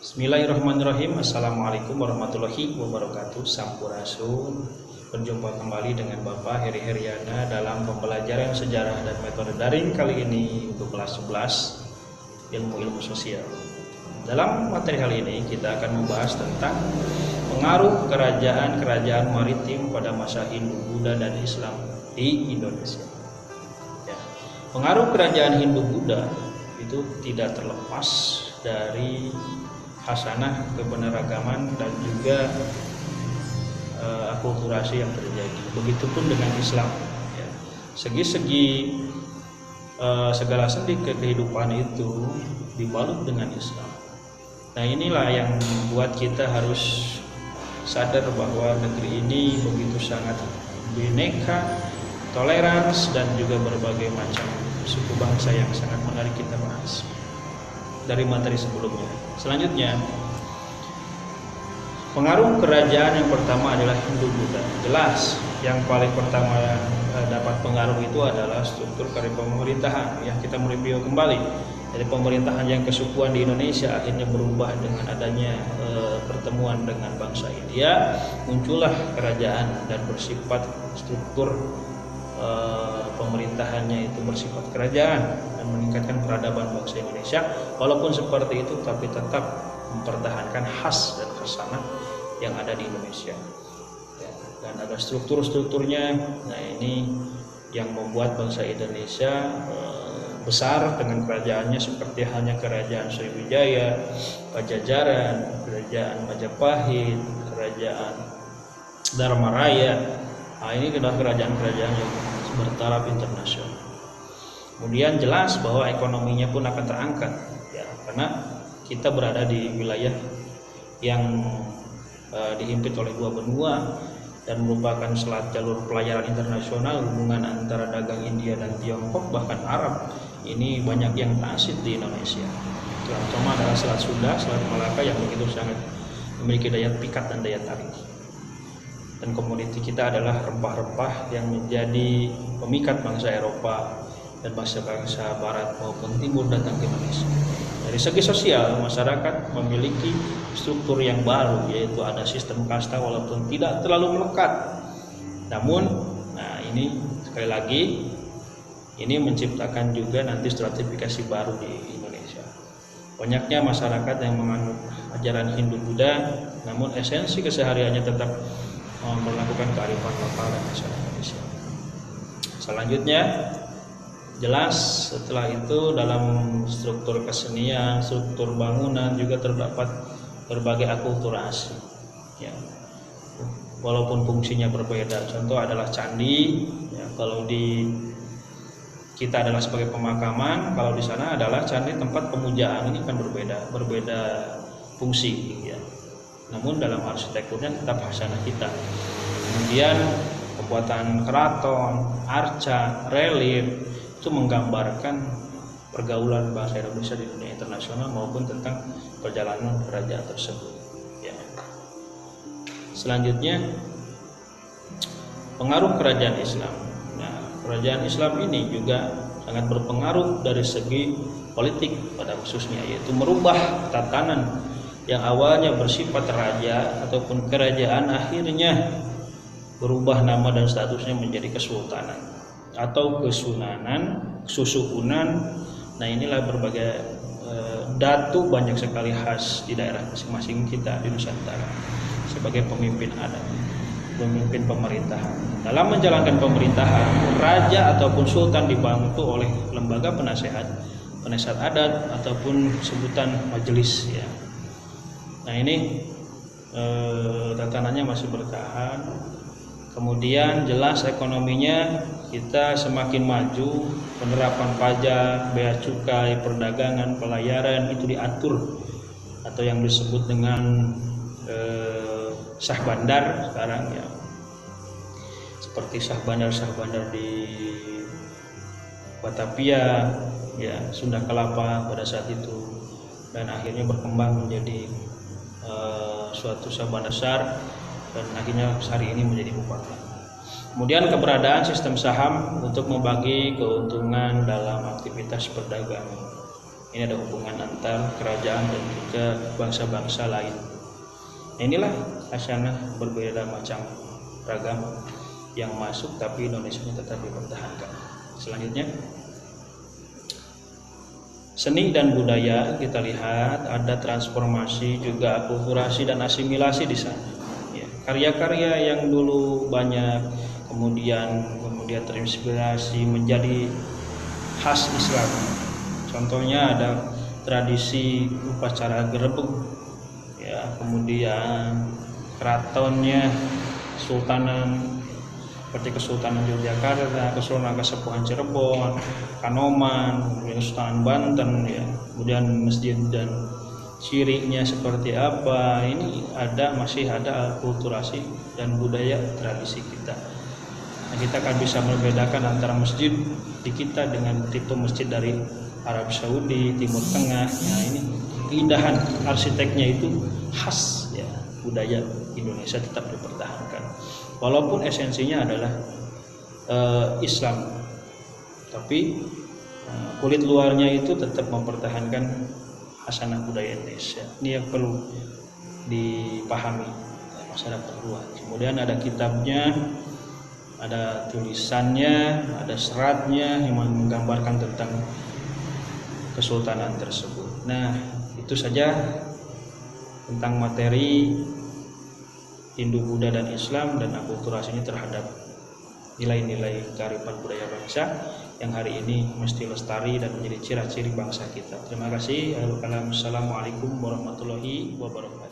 Bismillahirrahmanirrahim. Assalamualaikum warahmatullahi wabarakatuh. Sampurasun. Berjumpa kembali dengan Bapak Heri Heriana dalam pembelajaran sejarah dan metode daring kali ini untuk kelas 11 ilmu sosial. Dalam materi kali ini kita akan membahas tentang pengaruh kerajaan-kerajaan maritim pada masa Hindu, Buddha dan Islam di Indonesia. Ya. Pengaruh kerajaan Hindu Buddha itu tidak terlepas dari hasanah kebeneragaman dan juga akulturasi yang terjadi. Begitupun dengan Islam. Ya. Segi-segi segala sendi kehidupan itu dibalut dengan Islam. Nah, inilah yang membuat kita harus sadar bahwa negeri ini begitu sangat bineka, tolerans, dan juga berbagai macam suku bangsa yang sangat menarik kita bahas dari materi sebelumnya. Selanjutnya, pengaruh kerajaan yang pertama adalah Hindu Buddha. Jelas, yang paling pertama dapat pengaruh itu adalah struktur pemerintahan yang kita mereview kembali. Jadi pemerintahan yang kesukuan di Indonesia akhirnya berubah dengan adanya pertemuan dengan bangsa India, muncullah kerajaan dan bersifat struktur pemerintahannya itu bersifat kerajaan dan meningkatkan peradaban bangsa Indonesia. Walaupun seperti itu, tapi tetap mempertahankan khas dan khasanah yang ada di Indonesia. Ya, dan ada struktur-strukturnya. Nah, ini yang membuat bangsa Indonesia besar dengan kerajaannya seperti halnya kerajaan Sriwijaya, Pajajaran, kerajaan Majapahit, kerajaan Dharmaraya. Nah, ini adalah kerajaan-kerajaan yang bertaraf internasional. Kemudian jelas bahwa ekonominya pun akan terangkat, ya, karena kita berada di wilayah yang dihimpit oleh dua benua dan merupakan selat jalur pelayaran internasional. Hubungan antara dagang India dan Tiongkok bahkan Arab ini banyak yang transit di Indonesia. Terutama adalah Selat Sunda, Selat Malaka yang begitu sangat memiliki daya pikat dan daya tarik. Dan komoditi kita adalah rempah-rempah yang menjadi pemikat bangsa Eropa dan bangsa-bangsa Barat maupun Timur datang ke Indonesia. Dari segi sosial, masyarakat memiliki struktur yang baru, yaitu ada sistem kasta walaupun tidak terlalu melekat. Namun, nah ini sekali lagi, ini menciptakan juga nanti stratifikasi baru di Indonesia. Banyaknya masyarakat yang menganut ajaran Hindu Buddha, namun esensi kesehariannya tetap melakukan kearifan lokal dan masyarakat Indonesia. Selanjutnya, jelas setelah itu dalam struktur kesenian, struktur bangunan juga terdapat berbagai akulturasi. Ya. Walaupun fungsinya berbeda, contoh adalah candi. Ya, kalau di kita adalah sebagai pemakaman, kalau di sana adalah candi tempat pemujaan. Ini kan berbeda fungsi. Ya. Namun dalam arsitekturnya tetap hasanah kita. Kemudian pembuatan keraton, arca, relief itu menggambarkan pergaulan bangsa Indonesia di dunia internasional maupun tentang perjalanan kerajaan tersebut. Ya. Selanjutnya, pengaruh kerajaan Islam. Nah, kerajaan Islam ini juga sangat berpengaruh dari segi politik pada khususnya, yaitu merubah tatanan yang awalnya bersifat raja ataupun kerajaan akhirnya berubah nama dan statusnya menjadi kesultanan atau kesunanan, susuhunan. Nah, inilah berbagai datu banyak sekali khas di daerah masing-masing kita di Nusantara sebagai pemimpin adat, pemimpin pemerintahan. Dalam menjalankan pemerintahan, raja ataupun sultan dibantu oleh lembaga penasehat adat ataupun sebutan majelis, ya. Nah, ini tatanannya masih bertahan. Kemudian jelas ekonominya kita semakin maju, penerapan pajak, bea cukai, perdagangan, pelayaran itu diatur atau yang disebut dengan sah bandar sekarang, ya. Seperti sah bandar di Batavia, ya, Sunda Kelapa pada saat itu, dan akhirnya berkembang menjadi suatu sah bandar besar dan akhirnya hari ini menjadi bupati. Kemudian keberadaan sistem saham untuk membagi keuntungan dalam aktivitas perdagangan. Ini ada hubungan antar kerajaan dan juga bangsa-bangsa lain. Nah, inilah khasanah berbeda macam ragam yang masuk, tapi Indonesia tetap dipertahankan. Selanjutnya, seni dan budaya, kita lihat ada transformasi, juga akulturasi dan asimilasi di sana. Ya, karya-karya yang dulu banyak kemudian terinspirasi menjadi khas Islam. Contohnya ada tradisi upacara gerebek, ya, kemudian keratonnya Sultanan seperti Kesultanan Yogyakarta, Kesultanan Kasepuhan Cirebon, Kanoman, Kesultanan Banten, ya, kemudian masjid dan cirinya seperti apa. Ini masih ada akulturasi dan budaya tradisi kita. Nah, kita akan bisa membedakan antara masjid di kita dengan tipe masjid dari Arab Saudi, Timur Tengah. Nah, ini keindahan arsiteknya itu khas, ya, budaya Indonesia tetap dipertahankan. Walaupun esensinya adalah Islam, tapi kulit luarnya itu tetap mempertahankan khasanah budaya Indonesia. Ini yang perlu dipahami masyarakat luas. Kemudian ada kitabnya, ada tulisannya, ada seratnya yang menggambarkan tentang kesultanan tersebut. Nah, itu saja tentang materi Hindu, Buddha, dan Islam dan akulturasinya terhadap nilai-nilai kearifan budaya bangsa yang hari ini mesti lestari dan menjadi ciri-ciri bangsa kita. Terima kasih. Assalamualaikum warahmatullahi wabarakatuh.